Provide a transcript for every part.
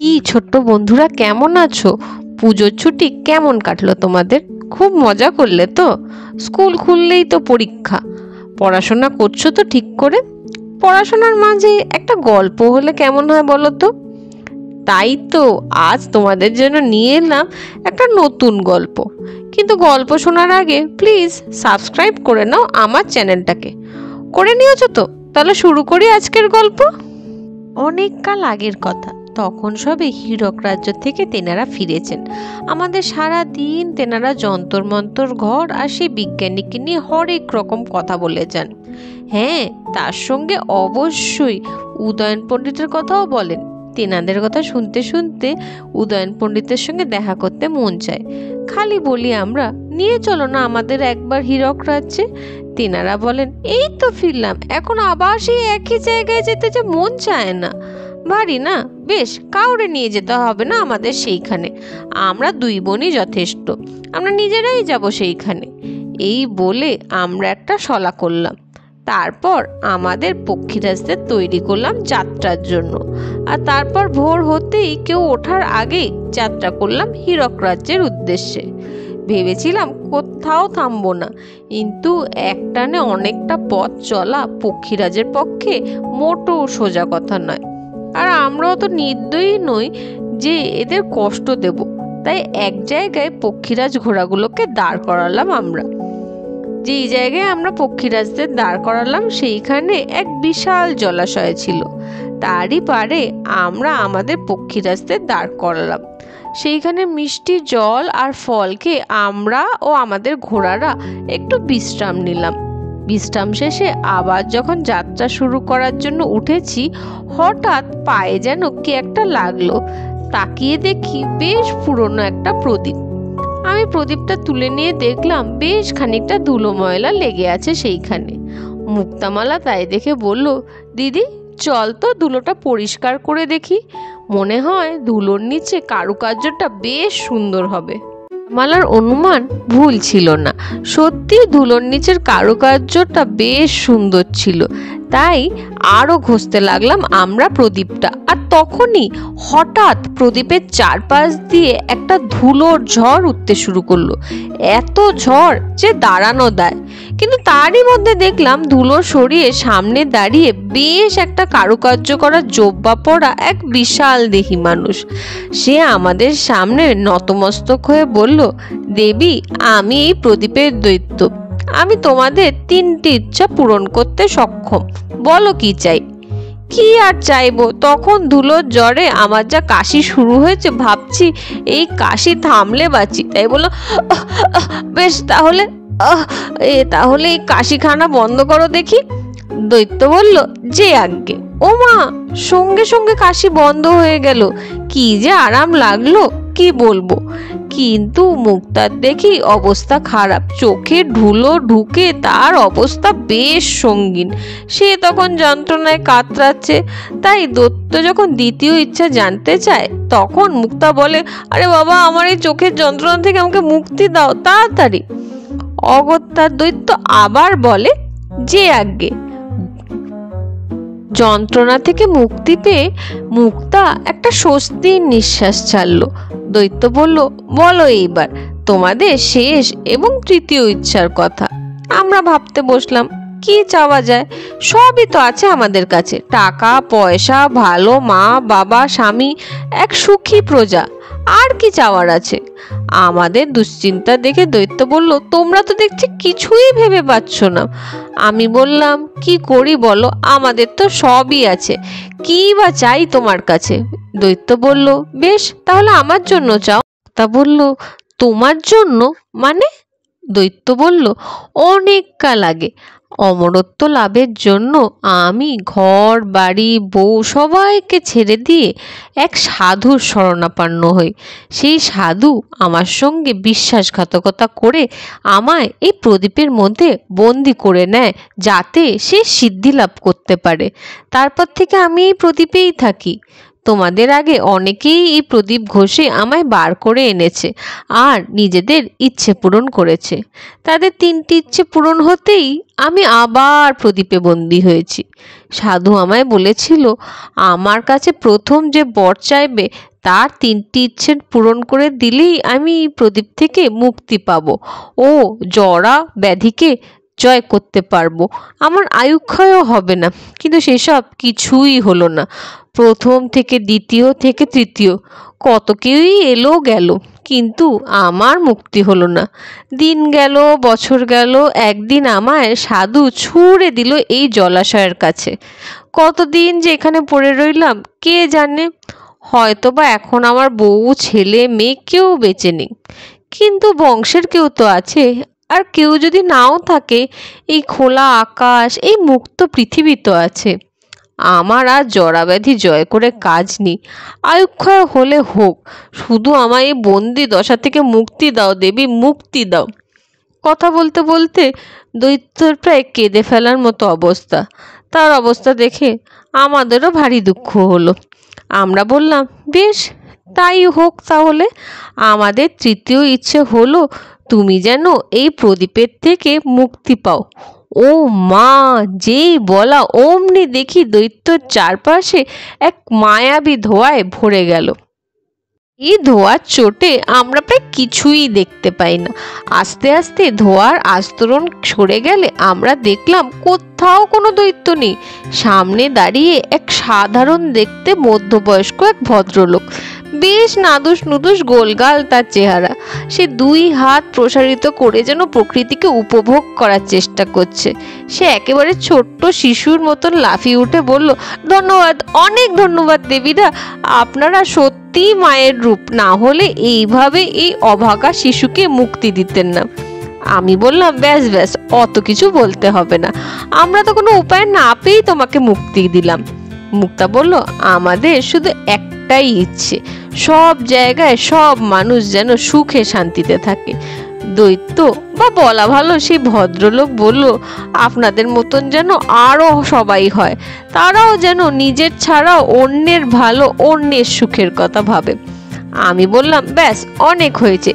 কি ছোট্ট বন্ধুরা, কেমন আছো? পুজোর ছুটি কেমন কাটলো তোমাদের? খুব মজা করলে তো? স্কুল খুললেই তো পরীক্ষা। পড়াশোনা করছো তো ঠিক করে? পড়াশোনার মাঝে একটা গল্প হলে কেমন হয় বলো তো? তাই তো আজ তোমাদের জন্য নিয়ে এলাম একটা নতুন গল্প। কিন্তু গল্প শোনার আগে প্লিজ সাবস্ক্রাইব করে নাও আমার চ্যানেলটাকে। করে নিয়েছো তো? তাহলে শুরু করি আজকের গল্প। অনেক কাল আগের কথা, তখন সবে হীরক রাজ্য থেকে তেনারা ফিরেছেন। আমাদের সারা দিন তেনারা যন্তর মন্তর ঘর আর সেই বিজ্ঞানীকে নিয়ে হরেক রকম কথা বলে যান। হ্যাঁ, তার সঙ্গে অবশ্যই উদয়ন পণ্ডিতের কথাও বলেন। তেনাদের কথা শুনতে শুনতে উদয়ন পণ্ডিতের সঙ্গে দেখা করতে মন চায়। খালি বলি আমরা, নিয়ে চলো না আমাদের একবার হীরক রাজ্যে। তেনারা বলেন, এই তো ফিরলাম, এখন আবার সেই একই জায়গায় যেতে যে মন চায় না। ভারী না? বেশ, কাউরে নিয়ে যেতে হবে না আমাদের সেইখানে। আমরা দুই বোনই যথেষ্ট, আমরা নিজেরাই যাব সেইখানে। এই বলে আমরা একটা শলা করলাম। তারপর আমাদের পক্ষীরাজদের তৈরি করলাম যাত্রার জন্য। আর তারপর ভোর হতেই কেউ ওঠার আগেই যাত্রা করলাম হীরক রাজ্যের উদ্দেশ্যে। ভেবেছিলাম কোথাও থামবো না, কিন্তু একটানে অনেকটা পথ চলা পক্ষীরাজের পক্ষে মোটেও সোজা কথা নয়। আর আমরাও তো নির্দয়ী নই যে এদের কষ্ট দেব। তাই এক জায়গায় পক্ষীরাজ ঘোড়াগুলোকে দাঁড় করালাম আমরা। যেই জায়গায় আমরা পক্ষীরাজদের দাঁড় করালাম সেইখানে এক বিশাল জলাশয় ছিল। তারই পারে আমরা আমাদের পক্ষীরাজদের দাঁড় করালাম। সেইখানে মিষ্টি জল আর ফলকে আমরা ও আমাদের ঘোড়ারা একটু বিশ্রাম নিলাম। বিশ্রাম শেষে আবার যখন যাত্রা শুরু করার জন্য উঠেছি, হঠাৎ পায়ে যেন কি একটা লাগলো। তাকিয়ে দেখি বেশ পুরনো একটা প্রদীপ। আমি প্রদীপটা তুলে নিয়ে দেখলাম বেশ খানিকটা ধুলো ময়লা লেগে আছে সেইখানে। মুক্তামালা তাই দেখে বলল, দিদি চল তো ধুলোটা পরিষ্কার করে দেখি। মনে হয় ধুলোর নিচে কারুকার্যটা বেশ সুন্দর হবে। মালার অনুমান ভুল ছিল না, সত্যি ধুলোর নিচের কারুকার্যটা বেশ সুন্দর ছিল। তাই আরো ঘষতে লাগলাম আমরা প্রদীপটা। আর তখনই হঠাৎ প্রদীপের চারপাশ দিয়ে একটা ধুলোর ঝড় উঠতে শুরু করলো। এত ঝড় যে দাঁড়ানো দায়। কিন্তু তারই মধ্যে দেখলাম ধুলো সরিয়ে সামনে দাঁড়িয়ে বেশ একটা কারুকার্য করা জোব্বা পরা এক বিশাল দেহী মানুষ। সে আমাদের সামনে নতমস্তক হয়ে বলল, দেবী, আমি এই প্রদীপের দৈত্য। আমি তোমাদের 3টি ইচ্ছা পূরণ করতে সক্ষম। বলো কি চাই? কি আর চাইবো, তখন ধুলোর জ্বরে আমার যা কাশি শুরু হয়েছে, ভাবছি এই কাশি থামলে বাঁচি। তাই বলো, বেশ তাহলে তাহলে এই কাশিখানা বন্ধ করো দেখি। দৈত্য বলল, যে আজ্ঞে। ও মা, সঙ্গে সঙ্গে কাশি বন্ধ হয়ে গেল। কি যে আরাম লাগলো, কি বলবো। কিন্তু মুক্তার দেখি অবস্থা খারাপ, চোখে ধুলো ঢুকে তার অবস্থা বেশ সঙ্গীন। সে তখন যন্ত্রণায় কাতরাচ্ছে। তাই দৈত্য যখন দ্বিতীয় ইচ্ছা জানতে চায়, তখন মুক্তা বলে, আরে বাবা, আমার এই চোখের যন্ত্রণা থেকে আমাকে মুক্তি দাও তাড়াতাড়ি। অগত্যার দৈত্য আবার বলে, যে আজ্ঞে। যন্ত্রণা থেকে মুক্তি পেয়ে মুক্তা একটা স্বস্তির নিঃশ্বাস ছাড়লো। দৈত্য বলল, বলো এইবার তোমাদের শেষ এবং তৃতীয় ইচ্ছার কথা। আমরা ভাবতে বসলাম, কি চাওয়া যায়? সবই তো আছে আমাদের কাছে, টাকা পয়সা, ভালো মা বাবা, স্বামী, এক সুখী প্রজা। আর কি চাওয়ার আছে? আমাদের দুশ্চিন্তা দেখে দৈত্য বলল, তোমরা তো দেখছি কিছুই ভেবে পাচ্ছ না। আমি বললাম, কি করি বলো, আমাদের তো সবই আছে, কি বা চাই তোমার কাছে? দৈত্য বলল, বেশ তাহলে আমার জন্য চাও। তা বলল, তোমার জন্য মানে? দৈত্য বলল, অনেক কাল আগে অমরত্ব লাভের জন্য আমি ঘর বাড়ি বউ সবাইকে ছেড়ে দিয়ে এক সাধুর শরণাপন্ন হই। সেই সাধু আমার সঙ্গে বিশ্বাসঘাতকতা করে আমায় এই প্রদীপের মধ্যে বন্দি করে নেয়, যাতে সে সিদ্ধি লাভ করতে পারে। তারপর থেকে আমি এই প্রদীপেই থাকি। তোমাদের আগে অনেকেই এই প্রদীপ ঘষে আমায় বার করে এনেছে আর নিজেদের ইচ্ছে পূরণ করেছে। তাদের 3টি ইচ্ছে পূরণ হতেই আমি আবার প্রদীপে বন্দী হয়েছি। সাধু আমায় বলেছিল আমার কাছে প্রথম যে বর চাইবে তার 3টি ইচ্ছে পূরণ করে দিলেই আমি এই প্রদীপ থেকে মুক্তি পাবো ও জরা ব্যাধিকে জয় করতে পারবো, আমার আয়ুক্ষয়ও হবে না। কিন্তু সেসব কিছুই হলো না। প্রথম থেকে দ্বিতীয় থেকে তৃতীয় কত কেউই এলো গেল, কিন্তু আমার মুক্তি হলো না। দিন গেল, বছর গেল, একদিন আমায় সাধু ছুঁড়ে দিল এই জলাশয়ের কাছে। কতদিন যে এখানে পড়ে রইলাম কে জানে। হয়তোবা এখন আমার বউ ছেলে মেয়ে কেউ বেঁচে নেই, কিন্তু বংশের কেউ তো আছে। আর কেউ যদি নাও থাকে, এই খোলা আকাশ, এই মুক্ত পৃথিবী তো আছে। আমার আর জরাব্যাধি জয় করে কাজ নেই। আয়ুক্ষয় হলে হোক, শুধু আমায় এই বন্দি দশা থেকে মুক্তি দাও দেবী, মুক্তি দাও। কথা বলতে বলতে দৈত্যের প্রায় কেঁদে ফেলার মতো অবস্থা। তার অবস্থা দেখে আমাদেরও ভারী দুঃখ হলো। আমরা বললাম, বেশ, তাই হোক তাহলে। আমাদের তৃতীয় ইচ্ছে হলো তুমি যেন এই প্রদীপের থেকে মুক্তি পাও। ও মা, যেই বলা অমনি দেখি দৈত্যর চারপাশে এক মায়াবী ধোঁয়ায় ভরে গেল। এই ধোঁয়ার চোটে আমরা প্রায় কিছুই দেখতে পাই না। আস্তে আস্তে ধোঁয়ার আস্তরণ সরে গেলে আমরা দেখলাম কোথাও কোনো দৈত্য নেই। সামনে দাঁড়িয়ে এক সাধারণ দেখতে মধ্যবয়স্ক এক ভদ্রলোক। বেশ নাদুস নুদুস গোলগাল তার চেহারা। সে 2 হাত প্রসারিত করে যেন প্রকৃতিকে উপভোগ করার চেষ্টা করছে। সে একেবারে ছোট্ট শিশুর মতন লাফিয়ে উঠে বলল, ধন্যবাদ, অনেক ধন্যবাদ দেবীরা, আপনারা সত্যি মায়ের রূপ, না হলে এইভাবে এই অভাগা শিশুকে মুক্তি দিতেন না। আমি বললাম, ব্যাস ব্যাস, অত কিছু বলতে হবে না, আমরা তো কোনো উপায় না পেয়েই তোমাকে মুক্তি দিলাম। মুক্তা বলল, আমাদের শুধু একটাই ইচ্ছে, সব জায়গায় সব মানুষ যেন সুখে শান্তিতে থাকে। দৈত্য বা বলা ভালো সেই ভদ্রলোক বলল, আপনাদের মতন যেন আরো সবাই হয়, তারাও যেন নিজের ছাড়াও অন্যের ভালো, অন্যের সুখের কথা ভাবে। আমি বললাম, ব্যাস, অনেক হয়েছে,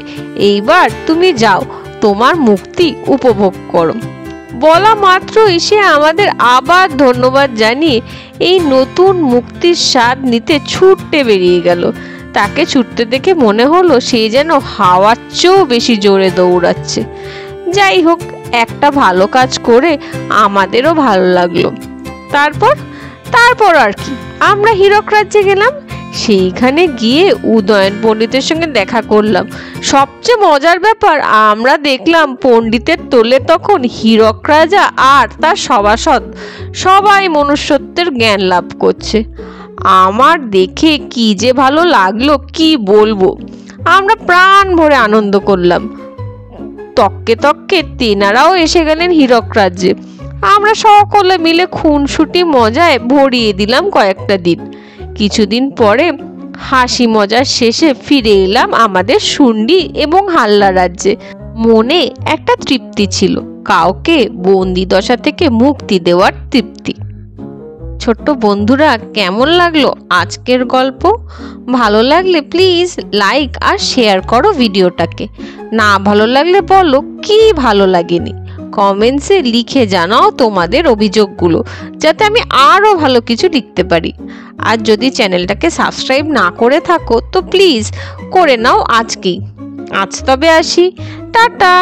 এইবার তুমি যাও, তোমার মুক্তি উপভোগ করো। বলা মাত্রই সে আমাদের আবার ধন্যবাদ জানিয়ে এই নতুন মুক্তির স্বাদ নিতে ছুটতে বেরিয়ে গেল। তাকে ছুটতে দেখে মনে হলো সে যেন হাওয়ার চেয়েও বেশি জোরে দৌড়াচ্ছে। যাই হোক, একটা ভালো কাজ করে আমাদেরও ভালো লাগলো। তারপর আর কি, আমরা হীরক রাজ্যে গেলাম। সেইখানে গিয়ে উদয়ন পণ্ডিতের সঙ্গে দেখা করলাম। সবচেয়ে মজার ব্যাপার, আমরা দেখলাম পণ্ডিতের তোলে তখন হীরক রাজা আর তার সভাসদ সবাই মনুষ্যত্বের জ্ঞান লাভ করছে। আমার দেখে কি যে ভালো লাগলো কি বলবো। আমরা প্রাণ ভরে আনন্দ করলাম। তককে তককে তেনারাও এসে গেলেন হীরক রাজ্যে। আমরা সকলে মিলে খুনসুটি মজায় ভরিয়ে দিলাম কয়েকটা দিন। কিছুদিন পরে হাসি মজার শেষে ফিরে এলাম আমাদের শুন্ডি এবং হাল্লা রাজ্যে। মনে একটা তৃপ্তি ছিল, কাউকে বন্দি দশা থেকে মুক্তি দেওয়ার তৃপ্তি। ছোট্ট বন্ধুরা, কেমন লাগলো আজকের গল্প? ভালো লাগলে প্লিজ লাইক আর শেয়ার করো ভিডিওটাকে। না ভালো লাগলে বলো কি ভালো লাগেনি, কমেন্টসে লিখে জানাও তোমাদের অভিযোগগুলো, যাতে আমি আরও ভালো কিছু লিখতে পারি। আর যদি চ্যানেলটাকে সাবস্ক্রাইব না করে থাকো তো প্লিজ করে নাও আজকেই। আজ তবে আসি, টাটা।